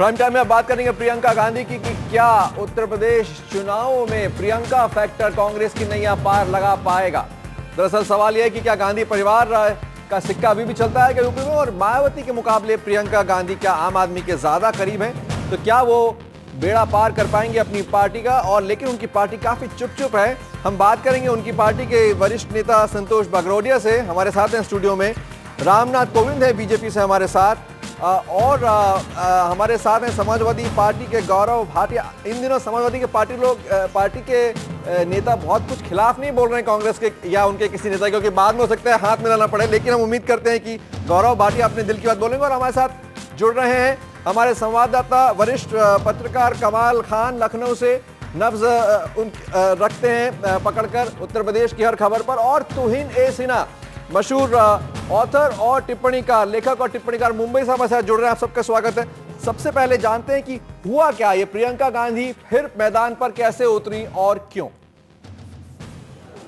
Prime time में अब बात करेंगे प्रियंका गांधी की कि क्या उत्तर प्रदेश चुनावों में प्रियंका फैक्टर कांग्रेस की नैया पार लगा पाएगा। दरअसल सवाल यह है कि क्या गांधी परिवार का सिक्का अभी भी चलता है क्या यूपी में, और मायावती के मुकाबले प्रियंका गांधी क्या आम आदमी के ज्यादा करीब हैं, तो क्या वो बेड़ा पार कर पाएंगे अपनी पार्टी का। और लेकिन उनकी पार्टी काफी चुप है। हम बात करेंगे उनकी पार्टी के वरिष्ठ नेता संतोष बागरोडिया से। हमारे साथ हैं स्टूडियो में रामनाथ कोविंद है बीजेपी से हमारे साथ, और हमारे साथ हैं समाजवादी पार्टी के गौरव भाटिया। इन दिनों समाजवादी के पार्टी के नेता बहुत कुछ खिलाफ नहीं बोल रहे हैं कांग्रेस के या उनके किसी नेता, क्योंकि बाद में हो सकता है हाथ मिलाना पड़े, लेकिन हम उम्मीद करते हैं कि गौरव भाटिया अपने दिल की बात बोलेंगे। और हमारे साथ जुड़ रहे हैं हमारे संवाददाता वरिष्ठ पत्रकार कमाल खान लखनऊ से। नब्ज रखते हैं पकड़कर उत्तर प्रदेश की हर खबर पर। और तुहिन ए सिन्हा मशहूर ऑथर और टिप्पणीकार, लेखक और टिप्पणीकार मुंबई से हमारे साथ जुड़ रहे हैं। आप सबका स्वागत है। सबसे पहले जानते हैं कि हुआ क्या, ये प्रियंका गांधी फिर मैदान पर कैसे उतरी और क्यों।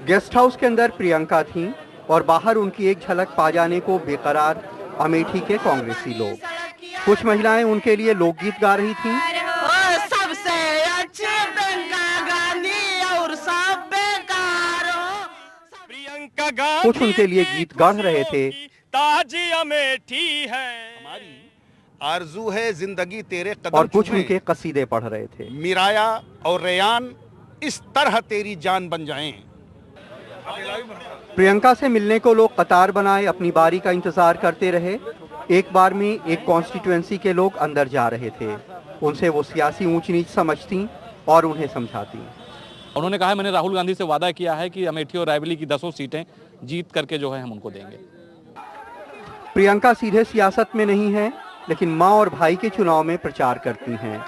गेस्ट हाउस के अंदर प्रियंका थीं और बाहर उनकी एक झलक पा जाने को बेकरार अमेठी के कांग्रेसी लोग। कुछ महिलाएं उनके लिए लोकगीत गा रही थीं। सबसे अच्छी प्रियंका गांधी और सब बेकार हो। प्रियंका गांधी कुछ उनके लिए गीत गढ़ रहे थे। ताजी अमेठी है हमारी, आरजू है जिंदगी तेरे कदम और कुछ उनके कसीदे पढ़ रहे थे। मिराया और रेयान इस तरह तेरी जान बन जाएं। प्रियंका से मिलने को लोग कतार बनाए अपनी बारी का इंतजार करते रहे। एक बार में एक कॉन्स्टिट्यूएंसी के लोग अंदर जा रहे थे। उनसे वो सियासी ऊंच नीच समझती और उन्हें समझाती। उन्होंने कहा है मैंने राहुल गांधी से वादा किया है कि अमेठी और रायबरेली की 10 सीटें जीत करके जो है हम उनको देंगे। प्रियंका सीधे सियासत में नहीं है, लेकिन मां और भाई के चुनाव में प्रचार करती हैं।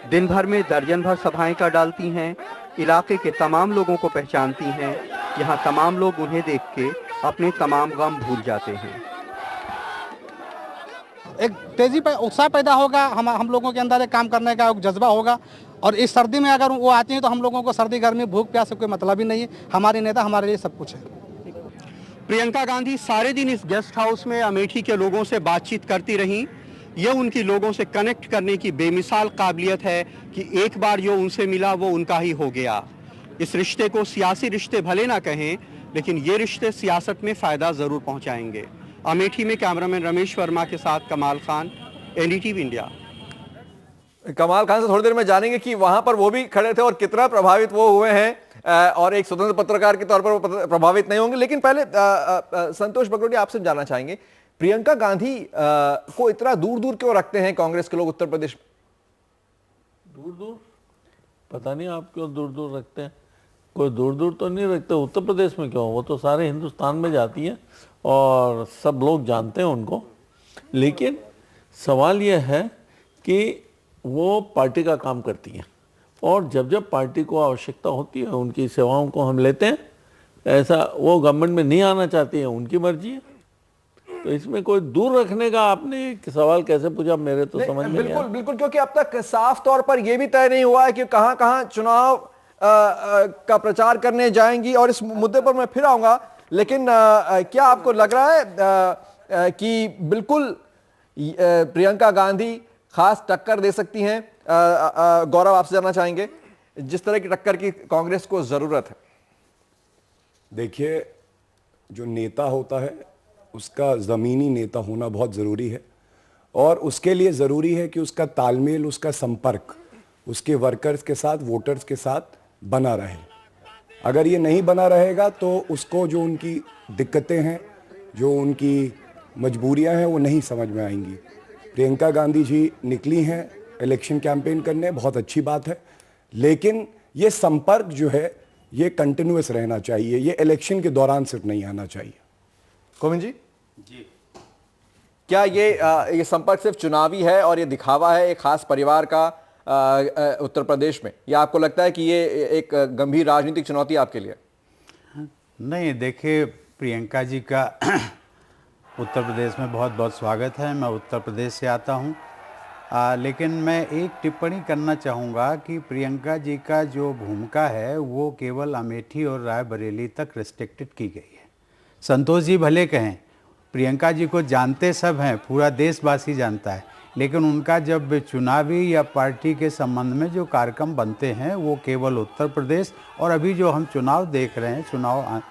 दिन भर में दर्जन भर सभाएं कर डालती हैं। इलाके के तमाम लोगों को पहचानती हैं। यहाँ तमाम लोग उन्हें देख के अपने तमाम गम भूल जाते हैं। एक तेजी पर उत्साह पैदा होगा, हम लोगों के अंदर एक काम करने का जज्बा होगा। और इस सर्दी में अगर वो आती हैं तो हम लोगों को सर्दी गर्मी भूख प्यास से कोई मतलब ही नहीं है। हमारे नेता हमारे लिए सब कुछ है। प्रियंका गांधी सारे दिन इस गेस्ट हाउस में अमेठी के लोगों से बातचीत करती रहीं। यह उनकी लोगों से कनेक्ट करने की बेमिसाल काबिलियत है कि एक बार जो उनसे मिला वो उनका ही हो गया। इस रिश्ते को सियासी रिश्ते भले ना कहें, लेकिन ये रिश्ते सियासत में फायदा जरूर पहुंचाएंगे। अमेठी में कैमरामैन रमेश वर्मा के साथ कमाल खान, एनडीटीवी इंडिया। कमाल खान से थोड़ी देर में जानेंगे कि वहां पर वो भी खड़े थे और कितना प्रभावित वो हुए हैं, और एक स्वतंत्र पत्रकार के तौर पर वो प्रभावित नहीं होंगे। लेकिन पहले संतोष बागरोडिया आपसे जानना चाहेंगे, प्रियंका गांधी को इतना दूर दूर क्यों रखते हैं कांग्रेस के लोग उत्तर प्रदेश में? दूर दूर पता नहीं आप क्यों दूर दूर रखते हैं। कोई दूर दूर तो नहीं रखते। उत्तर प्रदेश में क्यों, वो तो सारे हिंदुस्तान में जाती हैं और सब लोग जानते हैं उनको। लेकिन सवाल यह है कि वो पार्टी का काम करती हैं, और जब जब पार्टी को आवश्यकता होती है उनकी सेवाओं को हम लेते हैं। ऐसा वो गवर्नमेंट में नहीं आना चाहती है, उनकी मर्जी है। तो इसमें कोई दूर रखने का आपने सवाल कैसे पूछा, मेरे तो समझ में नहीं आया। बिल्कुल, क्योंकि अब तक साफ तौर पर यह भी तय नहीं हुआ है कि कहां कहां चुनाव का प्रचार करने जाएंगी, और इस मुद्दे पर मैं फिर आऊंगा। लेकिन क्या आपको लग रहा है कि बिल्कुल प्रियंका गांधी खास टक्कर दे सकती हैं? गौरव आपसे जानना चाहेंगे, जिस तरह की टक्कर की कांग्रेस को जरूरत है। देखिए, जो नेता होता है उसका ज़मीनी नेता होना बहुत ज़रूरी है, और उसके लिए ज़रूरी है कि उसका तालमेल, उसका संपर्क उसके वर्कर्स के साथ, वोटर्स के साथ बना रहे। अगर ये नहीं बना रहेगा तो उसको जो उनकी दिक्कतें हैं, जो उनकी मजबूरियां हैं, वो नहीं समझ में आएंगी। प्रियंका गांधी जी निकली हैं इलेक्शन कैंपेन करने, बहुत अच्छी बात है, लेकिन ये संपर्क जो है ये कंटिन्यूअस रहना चाहिए। ये इलेक्शन के दौरान सिर्फ नहीं आना चाहिए। कोविंद जी, क्या ये संपर्क सिर्फ चुनावी है और ये दिखावा है एक खास परिवार का उत्तर प्रदेश में, या आपको लगता है कि ये एक गंभीर राजनीतिक चुनौती आपके लिए? नहीं, देखिए, प्रियंका जी का उत्तर प्रदेश में बहुत बहुत स्वागत है। मैं उत्तर प्रदेश से आता हूँ, लेकिन मैं एक टिप्पणी करना चाहूँगा कि प्रियंका जी का जो भूमिका है वो केवल अमेठी और रायबरेली तक रिस्ट्रिक्टेड की गई है। संतोष जी भले कहें, प्रियंका जी को जानते सब हैं, पूरा देशवासी जानता है। लेकिन उनका जब चुनावी या पार्टी के संबंध में जो कार्यक्रम बनते हैं वो केवल उत्तर प्रदेश, और अभी जो हम चुनाव देख रहे हैं, चुनाव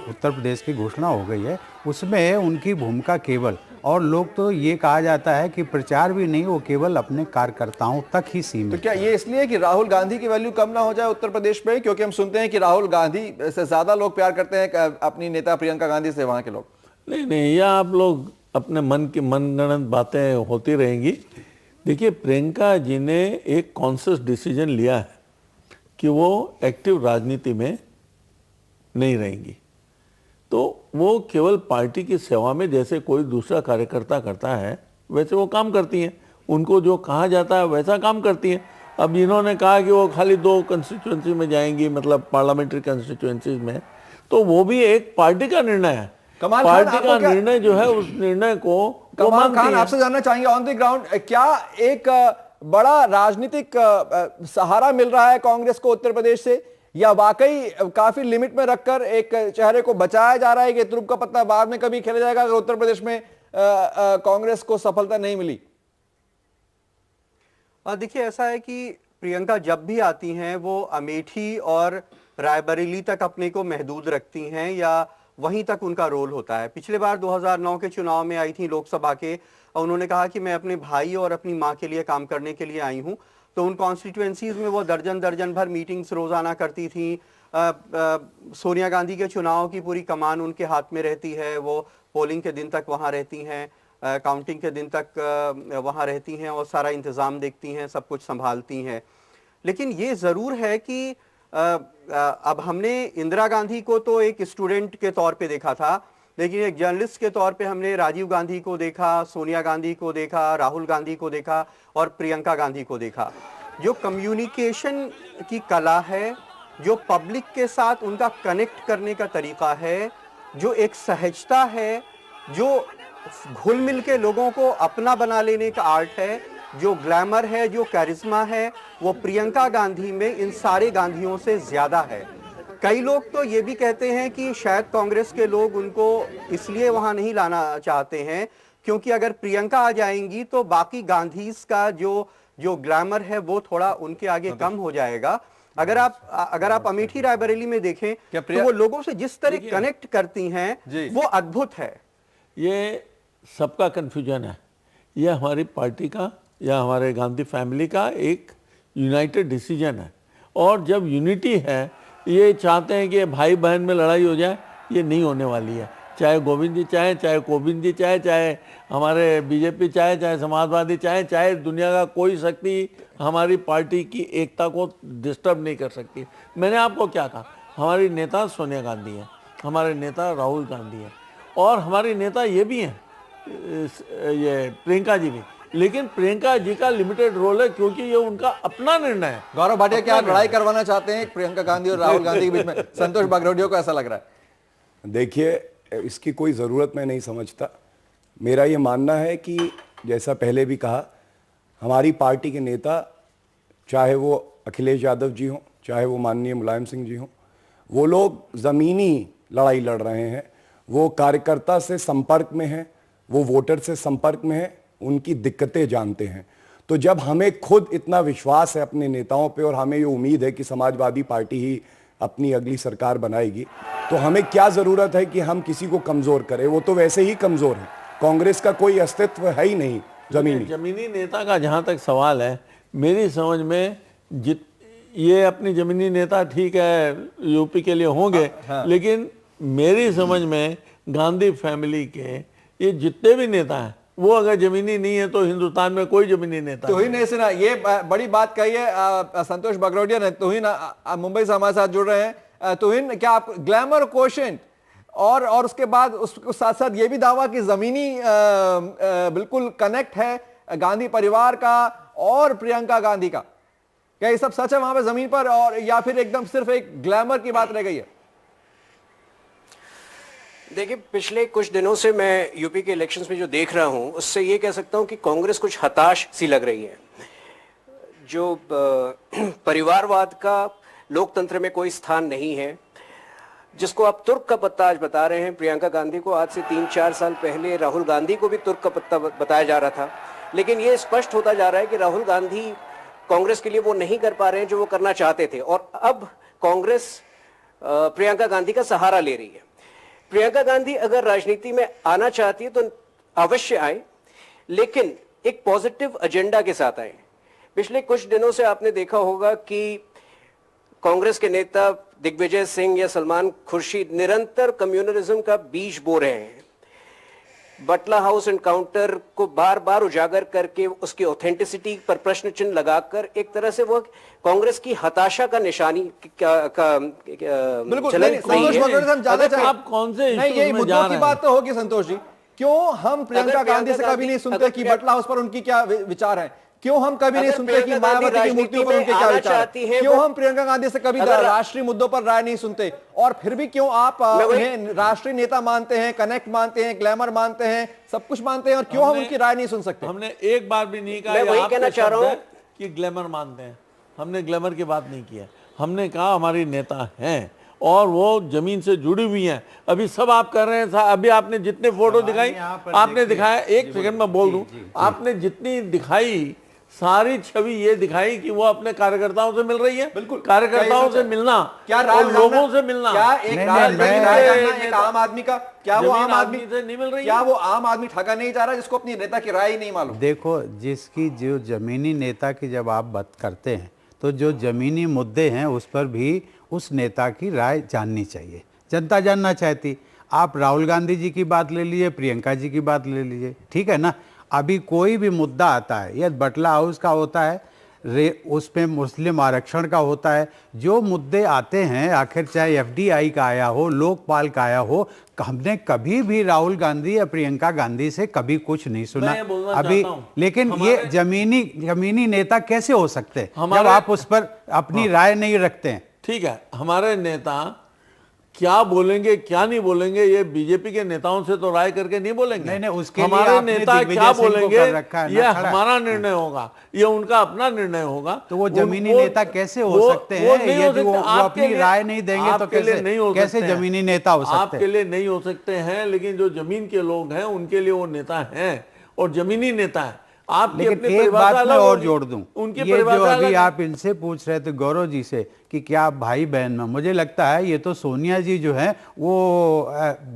उत्तर प्रदेश की घोषणा हो गई है, उसमें उनकी भूमिका केवल, और लोग तो ये कहा जाता है कि प्रचार भी नहीं, वो केवल अपने कार्यकर्ताओं तक ही सीमित। तो क्या ये इसलिए कि राहुल गांधी की वैल्यू कम ना हो जाए उत्तर प्रदेश में? क्योंकि हम सुनते हैं कि राहुल गांधी से ज्यादा लोग प्यार करते हैं अपनी नेता प्रियंका गांधी से वहां के लोग। नहीं, यह आप लोग अपने मन की मनगढ़ंत बातें होती रहेंगी। देखिए, प्रियंका जी ने एक कॉन्शियस डिसीजन लिया है कि वो एक्टिव राजनीति में नहीं रहेंगी, तो वो केवल पार्टी की सेवा में जैसे कोई दूसरा कार्यकर्ता करता है वैसे वो काम करती हैं। उनको जो कहा जाता है वैसा काम करती हैं। अब इन्होंने कहा कि वो खाली 2 कंस्टिट्यूएंसी में जाएंगी, मतलब पार्लियामेंट्री कंस्टिट्यूएंसीज में, तो वो भी एक पार्टी का निर्णय है। पार्टी का निर्णय जो है, उस निर्णय को कमाल खान आपसे जानना चाहेंगे, ऑन द ग्राउंड क्या एक बड़ा राजनीतिक सहारा मिल रहा है कांग्रेस को उत्तर प्रदेश से, या वाकई काफी लिमिट में रखकर एक चेहरे को बचाया जा रहा है कि तुरुप का पत्ता बाद में कभी खेला जाएगा अगर उत्तर प्रदेश में कांग्रेस को सफलता नहीं मिली? देखिए, ऐसा है कि प्रियंका जब भी आती हैं वो अमेठी और रायबरेली तक अपने को महदूद रखती हैं, या वहीं तक उनका रोल होता है। पिछले बार 2009 के चुनाव में आई थी लोकसभा के, और उन्होंने कहा कि मैं अपने भाई और अपनी माँ के लिए काम करने के लिए आई हूँ। तो उन कॉन्स्टिट्यूएंसीज में वो दर्जन भर मीटिंग्स रोजाना करती थी। सोनिया गांधी के चुनाव की पूरी कमान उनके हाथ में रहती है, वो पोलिंग के दिन तक वहाँ रहती हैं, काउंटिंग के दिन तक वहाँ रहती हैं और सारा इंतज़ाम देखती हैं, सब कुछ संभालती हैं। लेकिन ये ज़रूर है कि अब हमने इंदिरा गांधी को तो एक स्टूडेंट के तौर पे देखा था, लेकिन एक जर्नलिस्ट के तौर पे हमने राजीव गांधी को देखा, सोनिया गांधी को देखा, राहुल गांधी को देखा और प्रियंका गांधी को देखा। जो कम्युनिकेशन की कला है, जो पब्लिक के साथ उनका कनेक्ट करने का तरीका है, जो एक सहजता है, जो घुल मिल के लोगों को अपना बना लेने का आर्ट है, जो ग्लैमर है, जो कैरिज्मा है, वो प्रियंका गांधी में इन सारे गांधियों से ज्यादा है। कई लोग तो ये भी कहते हैं कि शायद कांग्रेस के लोग उनको इसलिए वहां नहीं लाना चाहते हैं क्योंकि अगर प्रियंका आ जाएंगी तो बाकी गांधीज का जो ग्लैमर है वो थोड़ा उनके आगे कम हो जाएगा। अगर आप अमेठी रायबरेली में देखें तो वो लोगों से जिस तरह कनेक्ट करती हैं वो अद्भुत है। ये सबका कंफ्यूजन है, ये हमारी पार्टी का या हमारे गांधी फैमिली का एक यूनाइटेड डिसीजन है। और जब यूनिटी है, ये चाहते हैं कि भाई बहन में लड़ाई हो जाए, ये नहीं होने वाली है। चाहे गोविंद जी चाहे, चाहे कोविंद जी चाहे, चाहे हमारे बीजेपी चाहे, चाहे समाजवादी चाहे, चाहे दुनिया का कोई शक्ति हमारी पार्टी की एकता को डिस्टर्ब नहीं कर सकती। मैंने आपको क्या कहा, हमारी नेता सोनिया गांधी है, हमारे नेता राहुल गांधी है और हमारी नेता ये भी हैं, ये प्रियंका जी भी। लेकिन प्रियंका जी का लिमिटेड रोल है क्योंकि ये उनका अपना निर्णय है। गौरव भाटिया, क्या आप लड़ाई करवाना चाहते हैं प्रियंका गांधी और राहुल गांधी के बीच में? संतोष बागरोडिया को ऐसा लग रहा है। देखिए, इसकी कोई ज़रूरत मैं नहीं समझता। मेरा ये मानना है कि जैसा पहले भी कहा, हमारी पार्टी के नेता, चाहे वो अखिलेश यादव जी हों, चाहे वो माननीय मुलायम सिंह जी हों, वो लोग ज़मीनी लड़ाई लड़ रहे हैं। वो कार्यकर्ता से संपर्क में हैं, वो वोटर से संपर्क में हैं, उनकी दिक्कतें जानते हैं। तो जब हमें खुद इतना विश्वास है अपने नेताओं पे और हमें ये उम्मीद है कि समाजवादी पार्टी ही अपनी अगली सरकार बनाएगी, तो हमें क्या ज़रूरत है कि हम किसी को कमज़ोर करें? वो तो वैसे ही कमज़ोर है। कांग्रेस का कोई अस्तित्व है ही नहीं जमीनी नेता का। जहाँ तक सवाल है, मेरी समझ में ये अपनी जमीनी नेता ठीक है यूपी के लिए होंगे, लेकिन मेरी समझ में गांधी फैमिली के ये जितने भी नेता हैं वो अगर जमीनी नहीं है तो हिंदुस्तान में कोई जमीनी नेता तुहिन ने सुना, ये बड़ी बात कही है संतोष बागरोडिया ने। तुहिन मुंबई से हमारे साथ जुड़ रहे हैं। तुहिन, क्या आप ग्लैमर क्वोशेंट और उसके बाद उसके साथ साथ ये भी दावा कि जमीनी बिल्कुल कनेक्ट है गांधी परिवार का और प्रियंका गांधी का, क्या ये सब सच है वहां पे जमीन पर, और या फिर एकदम सिर्फ एक ग्लैमर की बात रह गई है? देखिए, पिछले कुछ दिनों से मैं यूपी के इलेक्शंस में जो देख रहा हूं उससे ये कह सकता हूं कि कांग्रेस कुछ हताश सी लग रही है। जो परिवारवाद का लोकतंत्र में कोई स्थान नहीं है, जिसको आप तुर्क का पत्ता आज बता रहे हैं प्रियंका गांधी को, आज से 3-4 साल पहले राहुल गांधी को भी तुर्क का पत्ता बताया जा रहा था। लेकिन ये स्पष्ट होता जा रहा है कि राहुल गांधी कांग्रेस के लिए वो नहीं कर पा रहे हैं जो वो करना चाहते थे, और अब कांग्रेस प्रियंका गांधी का सहारा ले रही है। प्रियंका गांधी अगर राजनीति में आना चाहती है तो अवश्य आए, लेकिन एक पॉजिटिव एजेंडा के साथ आए। पिछले कुछ दिनों से आपने देखा होगा कि कांग्रेस के नेता दिग्विजय सिंह या सलमान खुर्शीद निरंतर कम्युनलिज्म का बीज बो रहे हैं। बटला हाउस एनकाउंटर को बार बार उजागर करके उसकी ऑथेंटिसिटी पर प्रश्न चिन्ह लगाकर एक तरह से वो कांग्रेस की हताशा का निशानी बिल्कुल आप कौन से यही मुद्दों की बात तो होगी संतोष जी। क्यों हम प्रियंका गांधी से कभी नहीं सुनते कि बटला हाउस पर उनकी क्या विचार है? क्यों हम कभी नहीं सुनते कि मायावती की मूर्तियों पर उनके क्या विचार है? क्यों हम प्रियंका गांधी से कभी राष्ट्रीय मुद्दों पर राय नहीं सुनते? और फिर भी क्यों आप उन्हें राष्ट्रीय नेता मानते हैं, कनेक्ट मानते हैं, ग्लैमर मानते हैं, सब कुछ मानते हैं, और क्यों हम उनकी राय नहीं सुन सकते? हमने एक बार भी नहीं कहा, मैं वही कहना चाह रहा हूं कि ग्लैमर मानते हैं। हमने ग्लैमर की बात नहीं की है। हमने कहा हमारी नेता हैं और वो जमीन से जुड़ी हुई हैं। अभी सब आप कर रहे हैं, अभी आपने जितने फोटो दिखाई, आपने दिखाया, एक सेकंड में बोल दूं, आपने जितनी दिखाई सारी छवि ये दिखाई कि वो अपने कार्यकर्ताओं से मिल रही है। बिल्कुल, कार्यकर्ताओं से मिलना, क्या और लोगों से मिलना, क्या एक आम आदमी का, क्या वो आम आदमी से नहीं मिल रही? क्या वो आम आदमी ठगा नहीं जा रहा जिसको अपनी नेता की राय ही नहीं मालूम? देखो, जिसकी जो जमीनी नेता की जब आप बात करते हैं तो जो जमीनी मुद्दे हैं उस पर भी उस नेता की राय जाननी चाहिए। जनता जानना चाहती। आप राहुल गांधी जी की बात ले लीजिए, प्रियंका जी की बात ले लीजिए, ठीक है ना। अभी कोई भी मुद्दा आता है, यह बटला हाउस का होता है, उस पे मुस्लिम आरक्षण का होता है, जो मुद्दे आते हैं, आखिर चाहे एफडीआई का आया हो, लोकपाल का आया हो, हमने कभी भी राहुल गांधी या प्रियंका गांधी से कभी कुछ नहीं सुना अभी। लेकिन ये जमीनी नेता कैसे हो सकते हैं जब आप उस पर अपनी राय नहीं रखते हैं? ठीक है, हमारे नेता क्या बोलेंगे क्या नहीं बोलेंगे ये बीजेपी के नेताओं से तो राय करके नहीं बोलेंगे। नहीं, उसके हमारे नेता क्या बोलेंगे ये हमारा निर्णय होगा, ये उनका अपना निर्णय होगा। तो वो जमीनी नेता कैसे हो सकते हैं यदि वो अपनी राय नहीं देंगे? तो कैसे जमीनी नेता हो सकते हैं? आपके लिए नहीं हो सकते हैं, लेकिन जो जमीन के लोग हैं उनके लिए वो नेता हैं और जमीनी नेता है। आप लेकिन एक बात मैं और जोड़ दूं, उनके ये जो अभी आप इनसे पूछ रहे थे गौरव जी से कि क्या भाई बहन में, मुझे लगता है ये तो सोनिया जी जो है वो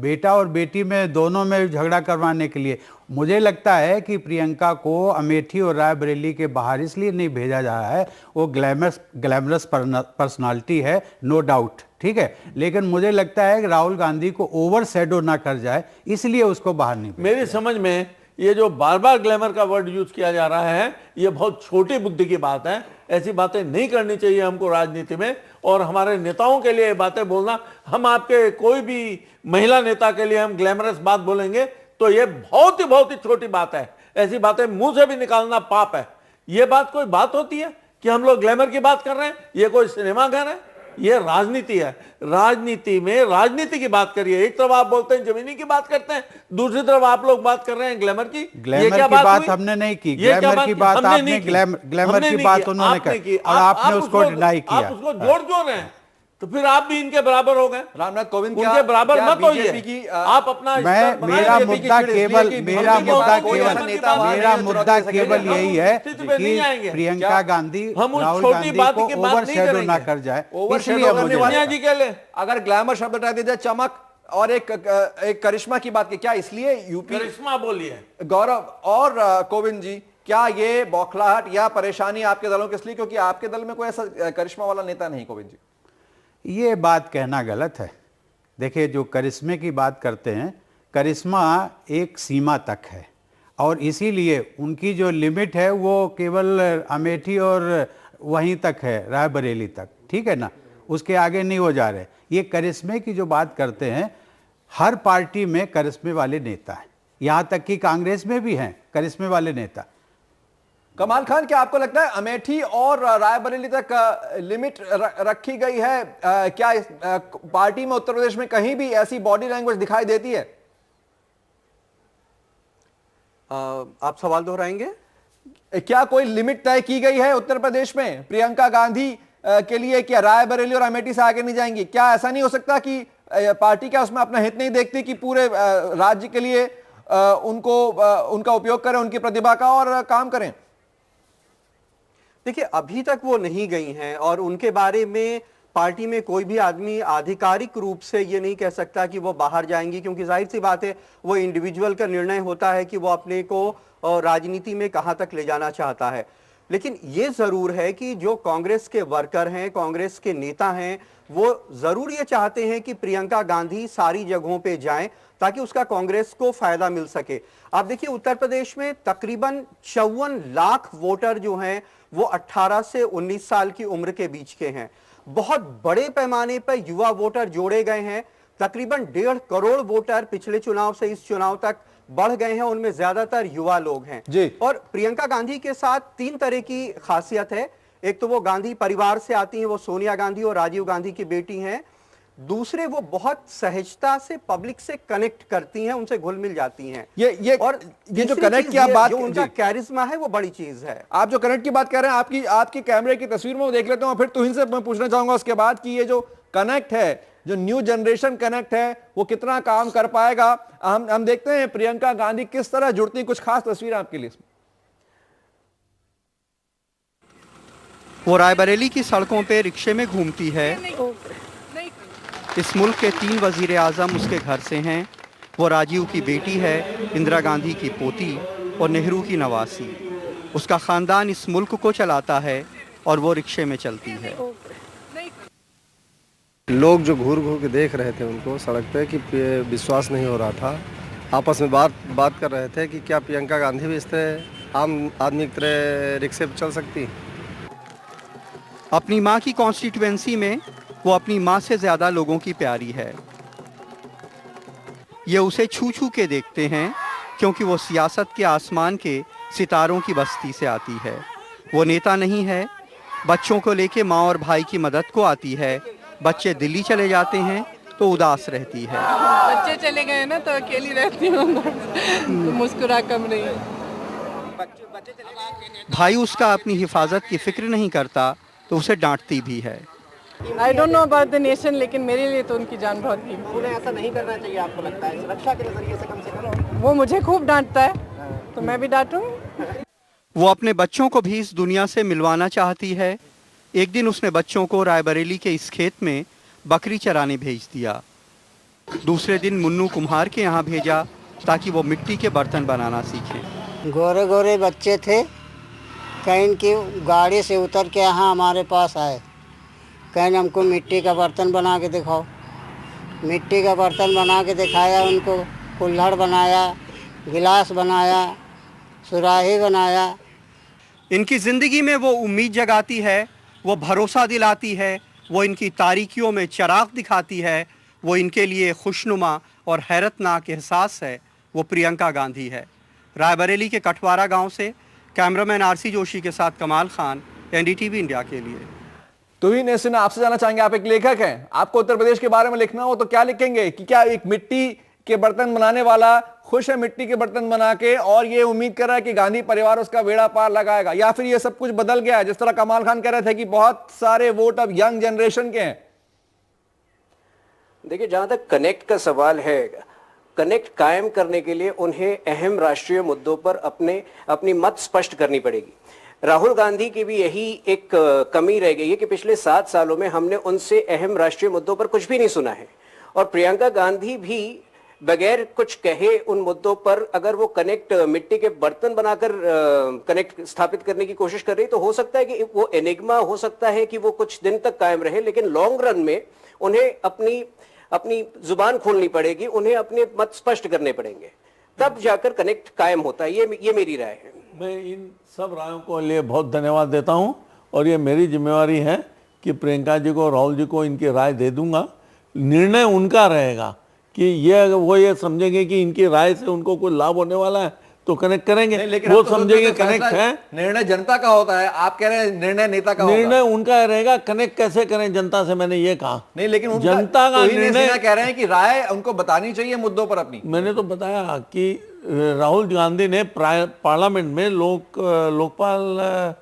बेटा और बेटी में दोनों में झगड़ा करवाने के लिए, मुझे लगता है कि प्रियंका को अमेठी और रायबरेली के बाहर इसलिए नहीं भेजा जा रहा है, वो ग्लैमरस पर्सनालिटी है, नो डाउट, ठीक है, लेकिन मुझे लगता है कि राहुल गांधी को ओवर शैडो ना कर जाए इसलिए उसको बाहर नहीं। मेरी समझ में ये जो बार बार ग्लैमर का वर्ड यूज किया जा रहा है ये बहुत छोटी बुद्धि की बात है। ऐसी बातें नहीं करनी चाहिए हमको राजनीति में, और हमारे नेताओं के लिए ये बातें बोलना, हम आपके कोई भी महिला नेता के लिए हम ग्लैमरस बात बोलेंगे तो ये बहुत ही छोटी बात है। ऐसी बातें मुंह से भी निकालना पाप है। ये बात कोई बात होती है कि हम लोग ग्लैमर की बात कर रहे हैं? ये कोई सिनेमा घर है? ये राजनीति है। राजनीति में राजनीति की बात करिए। एक तरफ आप बोलते हैं जमीनी की बात करते हैं, दूसरी तरफ आप लोग बात कर रहे हैं ग्लैमर की। ग्लैमर की बात हमने नहीं की, ग्लैमर की बात आपने, ग्लैमर की बात उन्होंने की और आपने उसको डिनाई किया। आप उसको जोड़ रहे हैं, तो फिर आप भी इनके बराबर हो गए। रामनाथ कोविंद उनके बराबर मत होइए। आप अपना मेरा मुद्दा केवल यही है कि प्रियंका गांधी राहुल गांधी को ओवर शैडो ना कर जाए। सोनिया जी के लिए अगर ग्लैमर शब्द हटा दिया जाए, चमक और एक करिश्मा की बात की, क्या इसलिए यूपी करिश्मा बोलिए गौरव और कोविंद जी, क्या ये बौखलाहट या परेशानी आपके दलों के इसलिए क्योंकि आपके दल में कोई ऐसा करिश्मा वाला नेता नहीं? कोविंद जी, ये बात कहना गलत है। देखिए, जो करिश्मे की बात करते हैं, करिश्मा एक सीमा तक है और इसीलिए उनकी जो लिमिट है वो केवल अमेठी और वहीं तक है, रायबरेली तक, ठीक है ना, उसके आगे नहीं हो जा रहे। ये करिश्मे की जो बात करते हैं, हर पार्टी में करिश्मे वाले नेता हैं, यहाँ तक कि कांग्रेस में भी हैं करिश्मे वाले नेता। कमाल खान, क्या आपको लगता है अमेठी और रायबरेली तक लिमिट रखी गई है? क्या पार्टी में उत्तर प्रदेश में कहीं भी ऐसी बॉडी लैंग्वेज दिखाई देती है? आप सवाल दोहराएंगे? क्या कोई लिमिट तय की गई है उत्तर प्रदेश में प्रियंका गांधी के लिए? क्या रायबरेली और अमेठी से आगे नहीं जाएंगी? क्या ऐसा नहीं हो सकता कि पार्टी क्या उसमें अपना हित नहीं देखती कि पूरे राज्य के लिए उनका उपयोग करें, उनकी प्रतिभा का, और काम करें? देखिए, अभी तक वो नहीं गई हैं और उनके बारे में पार्टी में कोई भी आदमी आधिकारिक रूप से ये नहीं कह सकता कि वो बाहर जाएंगी, क्योंकि जाहिर सी बात है वो इंडिविजुअल का निर्णय होता है कि वो अपने को राजनीति में कहां तक ले जाना चाहता है। लेकिन ये जरूर है कि जो कांग्रेस के वर्कर हैं, कांग्रेस के नेता हैं, वो जरूर ये चाहते हैं कि प्रियंका गांधी सारी जगहों पे जाएं ताकि उसका कांग्रेस को फायदा मिल सके। आप देखिए, उत्तर प्रदेश में तकरीबन 54 लाख वोटर जो हैं वो 18 से 19 साल की उम्र के बीच के हैं। बहुत बड़े पैमाने पर युवा वोटर जोड़े गए हैं। तकरीबन 1.5 करोड़ वोटर पिछले चुनाव से इस चुनाव तक बढ़ गए हैं, उनमें ज्यादातर युवा लोग हैं जी। और प्रियंका गांधी के साथ 3 तरह की खासियत है। एक तो वो गांधी परिवार से आती हैं, वो सोनिया गांधी और राजीव गांधी की बेटी हैं। दूसरे, वो बहुत सहजता से पब्लिक से कनेक्ट करती हैं, उनसे घुल मिल जाती हैं। ये जो कनेक्ट की आप बात, जो उनका कैरिज्मा है वो बड़ी चीज है। आप जो कनेक्ट की बात कर रहे हैं, आपकी कैमरे की तस्वीर में वो देख लेते हैं, फिर तुहिन से मैं पूछना चाहूंगा उसके बाद कि ये जो कनेक्ट है, जो न्यू जनरेशन कनेक्ट है, वो कितना काम कर पाएगा। हम देखते हैं प्रियंका गांधी किस तरह जुड़ती, कुछ खास तस्वीर आपके लिए। वो रायबरेली की सड़कों पे रिक्शे में घूमती है। इस मुल्क के 3 वजीर आजम उसके घर से हैं। वो राजीव की बेटी है, इंदिरा गांधी की पोती और नेहरू की नवासी। उसका खानदान इस मुल्क को चलाता है और वो रिक्शे में चलती है। लोग जो घूर घूर के देख रहे थे उनको सड़क पे, कि विश्वास नहीं हो रहा था। आपस में बात कर रहे थे कि क्या प्रियंका गांधी भी इस तरह आम आदमी की तरह रिक्शे पे चल सकती। अपनी माँ की कॉन्स्टिट्यूएंसी में वो अपनी माँ से ज्यादा लोगों की प्यारी है। ये उसे छू छू के देखते हैं क्योंकि वो सियासत के आसमान के सितारों की बस्ती से आती है। वो नेता नहीं है, बच्चों को लेके माँ और भाई की मदद को आती है। बच्चे दिल्ली चले जाते हैं तो उदास रहती है। बच्चे चले गए ना तो अकेली रहती हूँ, तो मुस्कुरा कम रही है। भाई उसका अपनी हिफाजत की फिक्र नहीं करता तो उसे डांटती भी है। I don't know about the nation, लेकिन मेरे लिए तो उनकी जान बहुत थी। उन्हें ऐसा नहीं करना चाहिए आपको लगता है? सुरक्षा के नजरिए से कम से कम। वो मुझे खूब डांटता है तो मैं भी डांटूं। वो अपने बच्चों को भी इस दुनिया से मिलवाना चाहती है। एक दिन उसने बच्चों को रायबरेली के इस खेत में बकरी चराने भेज दिया। दूसरे दिन मुन्नू कुम्हार के यहाँ भेजा ताकि वो मिट्टी के बर्तन बनाना सीखें। गोरे गोरे बच्चे थे, कहीं की गाड़ी से उतर के यहाँ हमारे पास आए, कहीं हमको मिट्टी का बर्तन बना के दिखाओ। मिट्टी का बर्तन बना के दिखाया उनको, कुल्हड़ बनाया, गिलास बनाया, सुराही बनाया। इनकी ज़िंदगी में वो उम्मीद जगाती है, वो भरोसा दिलाती है, वो इनकी तारीकियों में चिराग दिखाती है, वो इनके लिए खुशनुमा और हैरतनाक एहसास है। वो प्रियंका गांधी है। रायबरेली के कठवारा गांव से कैमरामैन आरसी जोशी के साथ कमाल खान, एनडीटीवी इंडिया के लिए। तुहिन सिन्हा, आपसे जानना चाहेंगे, आप एक लेखक हैं, आपको उत्तर प्रदेश के बारे में लिखना हो तो क्या लिखेंगे? कि क्या एक मिट्टी के बर्तन बनाने वाला खुश है मिट्टी के बर्तन बना के और ये उम्मीद कर रहा है कि गांधी परिवार उसका बेड़ा पार लगाएगा, या फिर ये सब कुछ बदल गया है? जिस तरह कमाल खान कह रहे थे कि बहुत सारे वोट अब यंग जनरेशन के हैं। देखिए, जहां तक कनेक्ट का सवाल है, कनेक्ट कायम करने के लिए उन्हें अहम राष्ट्रीय मुद्दों पर अपनी मत स्पष्ट करनी पड़ेगी। राहुल गांधी की भी यही एक कमी रह गई है कि पिछले 7 सालों में हमने उनसे अहम राष्ट्रीय मुद्दों पर कुछ भी नहीं सुना है। और प्रियंका गांधी भी बगैर कुछ कहे उन मुद्दों पर अगर वो कनेक्ट मिट्टी के बर्तन बनाकर कनेक्ट स्थापित करने की कोशिश कर रही, तो हो सकता है कि वो एनिग्मा हो सकता है कि वो कुछ दिन तक कायम रहे, लेकिन लॉन्ग रन में उन्हें अपनी जुबान खोलनी पड़ेगी, उन्हें अपने मत स्पष्ट करने पड़ेंगे, तब जाकर कनेक्ट कायम होता है। ये मेरी राय है। मैं इन सब रायों को लिए बहुत धन्यवाद देता हूं और ये मेरी जिम्मेवारी है कि प्रियंका जी को, राहुल जी को इनकी राय दे दूंगा। निर्णय उनका रहेगा कि वो ये समझेंगे कि इनकी राय से उनको कोई लाभ होने वाला है तो कनेक्ट करेंगे, वो समझेंगे कनेक्ट है। निर्णय जनता का होता है, आप कह रहे हैं निर्णय नेता का होगा। निर्णय उनका रहेगा, कनेक्ट कैसे करें जनता से, मैंने ये कहा नहीं, लेकिन जनता का निर्णय कह रहे हैं कि राय उनको बतानी चाहिए मुद्दों पर अपनी। मैंने तो बताया कि राहुल गांधी ने पार्लियामेंट में लोकपाल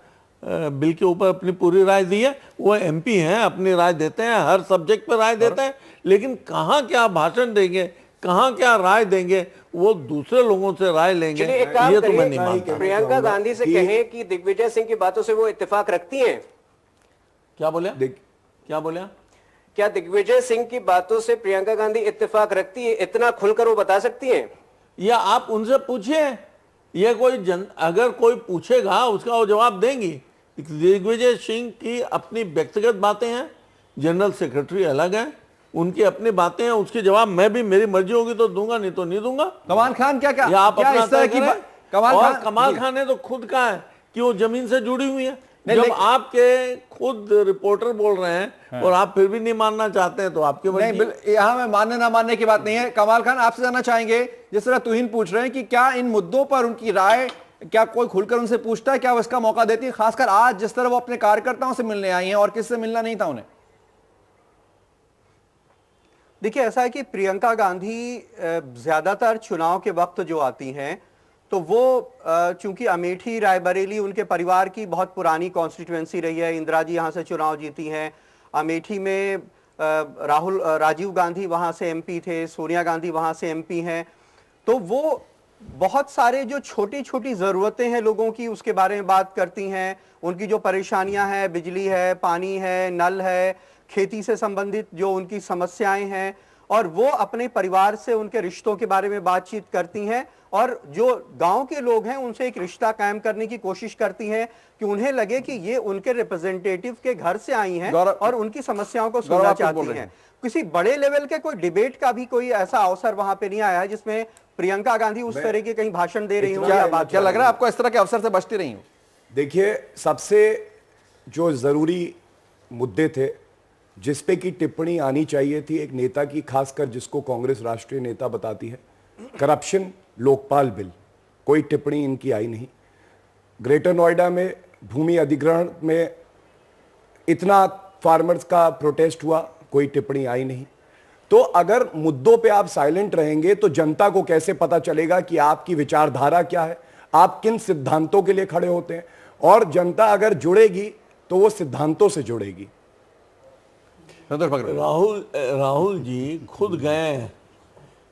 बिल के ऊपर अपनी पूरी राय दी है। वो एमपी हैं, अपनी राय देते हैं, हर सब्जेक्ट पर राय देते हैं, लेकिन कहाँ क्या भाषण देंगे कहाँ क्या राय देंगे, वो दूसरे लोगों से राय लेंगे, चलिए एक काम ये तो मैं करिए, नहीं मानता। प्रियंका गांधी से कहें कि दिग्विजय सिंह की बातों से वो इत्तेफाक रखती हैं। क्या बोले? क्या बोले? क्या दिग्विजय सिंह की बातों से प्रियंका गांधी इत्तेफाक रखती है? इतना खुलकर वो बता सकती हैं? या आप उनसे पूछिए, ये कोई अगर कोई पूछेगा उसका वो जवाब देंगी। दिग्विजय सिंह की अपनी व्यक्तिगत बातें हैं, जनरल सेक्रेटरी अलग है, उनकी अपनी बातें हैं, उसके जवाब मैं भी, मेरी मर्जी होगी तो दूंगा, नहीं तो नहीं दूंगा। कमाल खान क्या या आप क्या अपना इस तरह तय की करें। कमाल खान ने तो खुद कहा है कि वो जमीन से जुड़ी हुई है। जब आपके खुद रिपोर्टर बोल रहे हैं और आप फिर भी नहीं मानना चाहते हैं तो आपके नहीं, यहाँ मैं मानने ना मानने की बात नहीं है। कमाल खान, आपसे जानना चाहेंगे, जिस तरह तुहिन पूछ रहे हैं कि क्या इन मुद्दों पर उनकी राय, क्या कोई खुलकर उनसे पूछता है, क्या वो इसका मौका देती है, खासकर आज जिस तरह वो अपने कार्यकर्ताओं से मिलने आई हैं और किससे मिलना नहीं था उन्हें? देखिए, ऐसा है कि प्रियंका गांधी ज्यादातर चुनाव के वक्त जो आती हैं तो वो चूंकि अमेठी रायबरेली उनके परिवार की बहुत पुरानी कॉन्स्टिट्यूएंसी रही है, इंदिरा जी यहाँ से चुनाव जीती हैं, अमेठी में राजीव गांधी वहाँ से एमपी थे, सोनिया गांधी वहाँ से एमपी हैं, तो वो बहुत सारे जो छोटी छोटी ज़रूरतें हैं लोगों की उसके बारे में बात करती हैं। उनकी जो परेशानियां हैं, बिजली है, पानी है, नल है, खेती से संबंधित जो उनकी समस्याएं हैं, और वो अपने परिवार से उनके रिश्तों के बारे में बातचीत करती हैं और जो गांव के लोग हैं उनसे एक रिश्ता कायम करने की कोशिश करती हैं कि उन्हें लगे कि ये उनके रिप्रेजेंटेटिव के घर से आई हैं और उनकी समस्याओं को सुनना चाहती हैं। किसी बड़े लेवल के कोई डिबेट का भी कोई ऐसा अवसर वहां पे नहीं आया है जिसमें प्रियंका गांधी उस तरह के कहीं भाषण दे रही हो या बात। क्या लग रहा है आपको इस तरह के अवसर से बचती रही हो? देखिए, सबसे जो जरूरी मुद्दे थे जिस पे की टिप्पणी आनी चाहिए थी एक नेता की, खासकर जिसको कांग्रेस राष्ट्रीय नेता बताती है, करप्शन, लोकपाल बिल, कोई टिप्पणी इनकी आई नहीं। ग्रेटर नोएडा में भूमि अधिग्रहण में इतना फार्मर्स का प्रोटेस्ट हुआ, कोई टिप्पणी आई नहीं। तो अगर मुद्दों पे आप साइलेंट रहेंगे तो जनता को कैसे पता चलेगा कि आपकी विचारधारा क्या है, आप किन सिद्धांतों के लिए खड़े होते हैं। और जनता अगर जुड़ेगी तो वो सिद्धांतों से जुड़ेगी। राहुल जी खुद गए हैं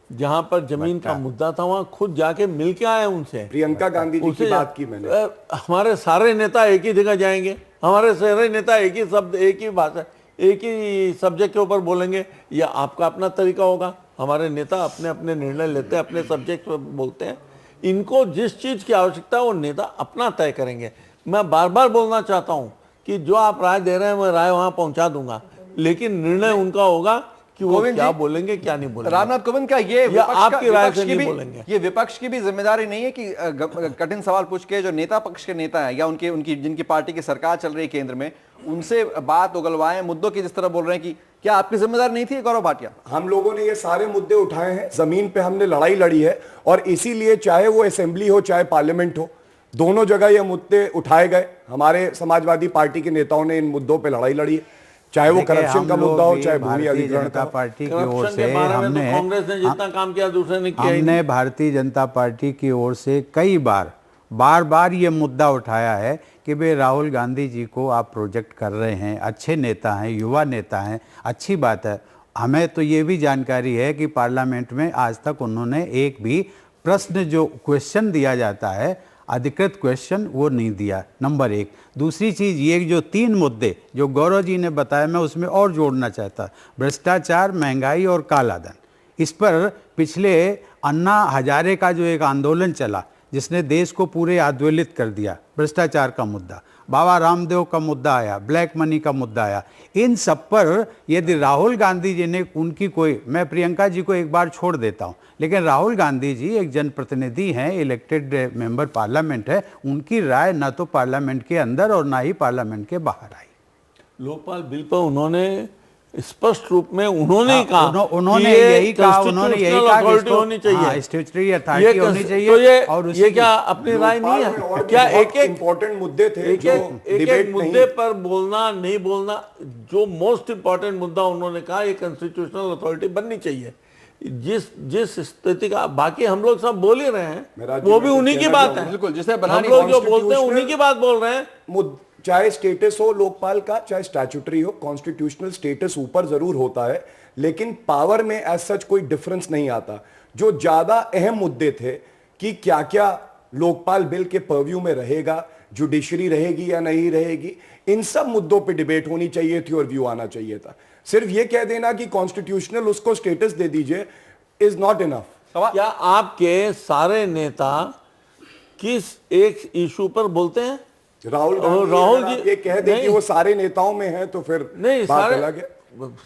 जहां पर जमीन का मुद्दा था, वहां खुद जाके मिल के आए उनसे। प्रियंका गांधी जी की बात की मैंने। हमारे सारे नेता एक ही जगह जाएंगे, हमारे सारे नेता एक ही शब्द, एक ही भाषा, एक ही सब्जेक्ट के ऊपर बोलेंगे, या आपका अपना तरीका होगा। हमारे नेता अपने अपने निर्णय लेते हैं, अपने सब्जेक्ट पर बोलते हैं। इनको जिस चीज की आवश्यकता है वो नेता अपना तय करेंगे। मैं बार बार बोलना चाहता हूं कि जो आप राय दे रहे हैं मैं राय वहां पहुंचा दूंगा, लेकिन निर्णय उनका होगा कि वो क्या बोलेंगे क्या नहीं बोलेंगे। रामनाथ कोविंद, क्या ये आपकी राय से नहीं बोलेंगे? ये विपक्ष की भी जिम्मेदारी नहीं है कि कठिन सवाल पूछ के जो नेता पक्ष के नेता हैं या उनकी जिनकी पार्टी की सरकार चल रही है केंद्र में, उनसे बात उगलवाएं, मुद्दों की जिस तरह बोल रहे हैं, कि क्या आपकी जिम्मेदारी नहीं थी गौरव भाटिया? हम लोगों ने ये सारे मुद्दे उठाए हैं, जमीन पे हमने लड़ाई लड़ी है, और इसीलिए चाहे वो असेंबली हो चाहे पार्लियामेंट हो, दोनों जगह ये मुद्दे उठाए गए। हमारे समाजवादी पार्टी के नेताओं ने इन मुद्दों पे लड़ाई लड़ी है, चाहे वो करप्शन का मुद्दा हो चाहे भूमि अधिग्रहण का। पार्टी की ओर से हमने, कांग्रेस ने जितना काम किया दूसरे ने किया। हमने भारतीय जनता पार्टी की ओर से कई बार ये मुद्दा उठाया है कि भाई राहुल गांधी जी को आप प्रोजेक्ट कर रहे हैं, अच्छे नेता हैं, युवा नेता हैं, अच्छी बात है। हमें तो ये भी जानकारी है कि पार्लियामेंट में आज तक उन्होंने एक भी प्रश्न, जो क्वेश्चन दिया जाता है अधिकृत क्वेश्चन, वो नहीं दिया, नंबर एक। दूसरी चीज़, ये जो 3 मुद्दे जो गौरव जी ने बताया, मैं उसमें और जोड़ना चाहता, भ्रष्टाचार, महंगाई और काला धन। इस पर पिछले अन्ना हजारे का जो एक आंदोलन चला जिसने देश को पूरे आंदोलित कर दिया, भ्रष्टाचार का मुद्दा, बाबा रामदेव का मुद्दा आया, ब्लैक मनी का मुद्दा आया, इन सब पर यदि राहुल गांधी जी ने उनकी कोई, मैं प्रियंका जी को एक बार छोड़ देता हूँ, लेकिन राहुल गांधी जी एक जनप्रतिनिधि हैं, इलेक्टेड मेंबर पार्लियामेंट है, उनकी राय ना तो पार्लियामेंट के अंदर और ना ही पार्लियामेंट के बाहर आई। लोकपाल बिल पर उन्होंने स्पष्ट रूप में उन्होंने कहा, उन्होंने यही कहा होनी चाहिए, स्टैट्यूटरी अथॉरिटी होनी चाहिए। तो ये क्या अपनी राय नहीं है क्या? एक इंपॉर्टेंट मुद्दे थे, एक मुद्दे पर बोलना नहीं बोलना, जो मोस्ट इंपॉर्टेंट मुद्दा उन्होंने कहा ये कॉन्स्टिट्यूशनल अथॉरिटी बननी चाहिए। जिस स्थिति का, बाकी हम लोग सब बोल ही रहे हैं, वो भी उन्हीं की बात है, बिल्कुल, जिसे हम लोग जो बोलते हैं उन्हीं की बात बोल रहे हैं। चाहे स्टेटस हो लोकपाल का, चाहे स्टैट्यूटरी हो, कॉन्स्टिट्यूशनल स्टेटस ऊपर जरूर होता है, लेकिन पावर में एज सच कोई डिफरेंस नहीं आता। जो ज्यादा अहम मुद्दे थे कि क्या क्या लोकपाल बिल के पर्व्यू में रहेगा, जुडिशरी रहेगी या नहीं रहेगी, इन सब मुद्दों पे डिबेट होनी चाहिए थी और व्यू आना चाहिए था। सिर्फ ये कह देना कि कॉन्स्टिट्यूशनल उसको स्टेटस दे दीजिए इज नॉट इनफ। क्या आपके सारे नेता किस एक इशू पर बोलते हैं? राहुल जी ये कह दे कि वो सारे नेताओं में है तो फिर नहीं, बात अलग है।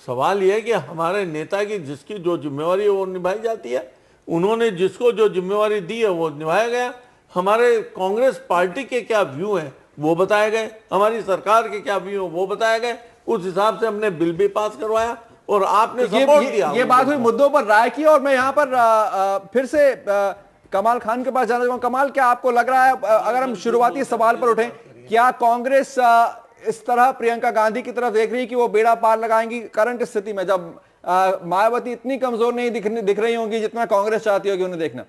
सवाल यह है कि हमारे नेता की जिसकी जो जिम्मेवारी है वो निभाई जाती है। उन्होंने जिसको जो जिम्मेवारी दी है वो निभाया गया। हमारे कांग्रेस पार्टी के क्या व्यू हैं वो बताए गए, हमारी सरकार के क्या व्यू हैं वो बताए गए। उस हिसाब से हमने बिल भी पास करवाया और आपने सपोर्ट दिया। ये बात हुई मुद्दों पर राय की, और मैं यहाँ पर फिर से कमाल खान के पास जाना चाहूंगा। कमाल, क्या आपको लग रहा है, अगर हम शुरुआती सवाल पर उठें, क्या कांग्रेस इस तरह प्रियंका गांधी की तरफ देख रही है कि वो बेड़ा पार लगाएंगी करंट स्थिति में, जब मायावती इतनी कमजोर नहीं दिख रही होंगी जितना कांग्रेस चाहती होगी उन्हें देखना?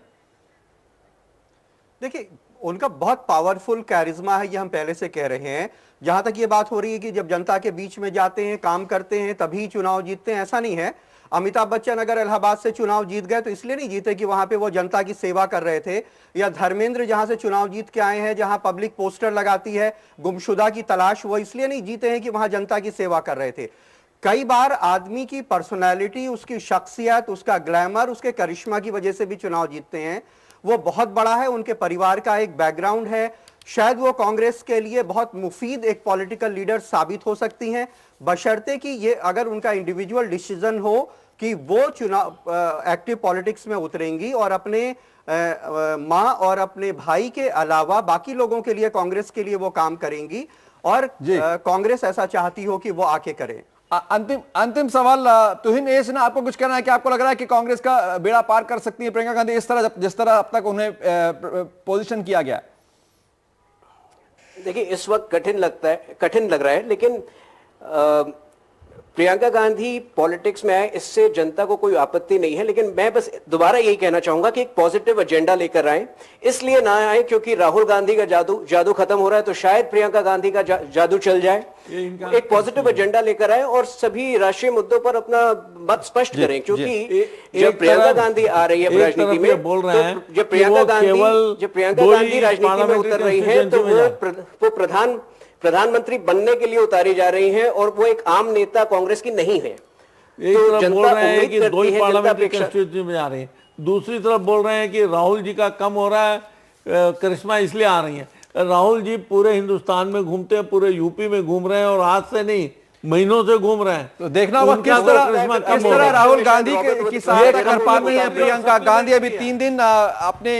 देखिए, उनका बहुत पावरफुल कैरिज्मा है, ये हम पहले से कह रहे हैं। जहां तक ये बात हो रही है कि जब जनता के बीच में जाते हैं, काम करते हैं, तभी चुनाव जीतते हैं, ऐसा नहीं है। अमिताभ बच्चन अगर इलाहाबाद से चुनाव जीत गए तो इसलिए नहीं जीते कि वहां पे वो जनता की सेवा कर रहे थे, या धर्मेंद्र जहां से चुनाव जीत के आए हैं, जहां पब्लिक पोस्टर लगाती है गुमशुदा की तलाश, वो इसलिए नहीं जीते हैं कि वहां जनता की सेवा कर रहे थे। कई बार आदमी की पर्सनैलिटी, उसकी शख्सियत, उसका ग्लैमर, उसके करिश्मा की वजह से भी चुनाव जीतते हैं। वो बहुत बड़ा है, उनके परिवार का एक बैकग्राउंड है। शायद वो कांग्रेस के लिए बहुत मुफीद एक पॉलिटिकल लीडर साबित हो सकती हैं, बशर्ते कि ये अगर उनका इंडिविजुअल डिसीजन हो कि वो चुनाव एक्टिव पॉलिटिक्स में उतरेंगी और अपने माँ और अपने भाई के अलावा बाकी लोगों के लिए, कांग्रेस के लिए वो काम करेंगी, और कांग्रेस ऐसा चाहती हो कि वो आके करे। अंतिम सवाल तुहिन एस ना, आपको कुछ कहना है कि आपको लग रहा है कि कांग्रेस का बेड़ा पार कर सकती है प्रियंका गांधी इस तरह, जिस तरह अब तक उन्हें पोजीशन किया गया? देखिए, इस वक्त कठिन लग रहा है, लेकिन प्रियंका गांधी पॉलिटिक्स में आए, इससे जनता को कोई आपत्ति नहीं है। लेकिन मैं बस दोबारा यही कहना चाहूंगा कि एक पॉजिटिव एजेंडा लेकर आए, इसलिए ना आए क्योंकि राहुल गांधी का जादू खत्म हो रहा है, तो शायद प्रियंका गांधी का जादू चल जाए। एक पॉजिटिव एजेंडा लेकर आए और सभी राष्ट्रीय मुद्दों पर अपना मत स्पष्ट करें, क्योंकि जब प्रियंका गांधी आ रही है राजनीति में, बोल रहे हैं, जब प्रियंका गांधी राजनीति में उतर रही है तो वो प्रधानमंत्री बनने के लिए उतारी जा रही हैं, और वो एक आम नेता कांग्रेस की नहीं है। एक तरफ बोल रहे हैं कि दो ही पार्लियामेंट्री कंस्टिट्यूंसी में जा रही है, दूसरी तरफ बोल रहे हैं कि राहुल जी का कम हो रहा है करिश्मा, इसलिए आ रही है। राहुल जी पूरे हिंदुस्तान में घूमते हैं, पूरे यूपी में घूम रहे हैं, और आज से नहीं महीनों से घूम रहे हैं। तो देखना होगा किस तरह राहुल गांधी की सहायता कर पाती है प्रियंका गांधी। अभी 3 दिन अपने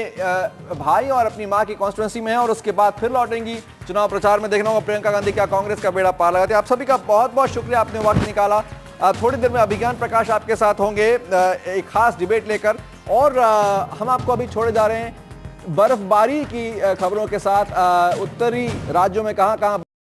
भाई और अपनी मां की कॉन्स्टिट्यूंसी में है और उसके बाद फिर लौटेंगी चुनाव प्रचार में। देखना होगा प्रियंका गांधी क्या कांग्रेस का बेड़ा पार लगाती है। आप सभी का बहुत बहुत शुक्रिया, आपने वक्त निकाला। थोड़ी देर में अभिज्ञान प्रकाश आपके साथ होंगे एक खास डिबेट लेकर, और हम आपको अभी छोड़े जा रहे हैं बर्फबारी की खबरों के साथ। उत्तरी राज्यों में कहां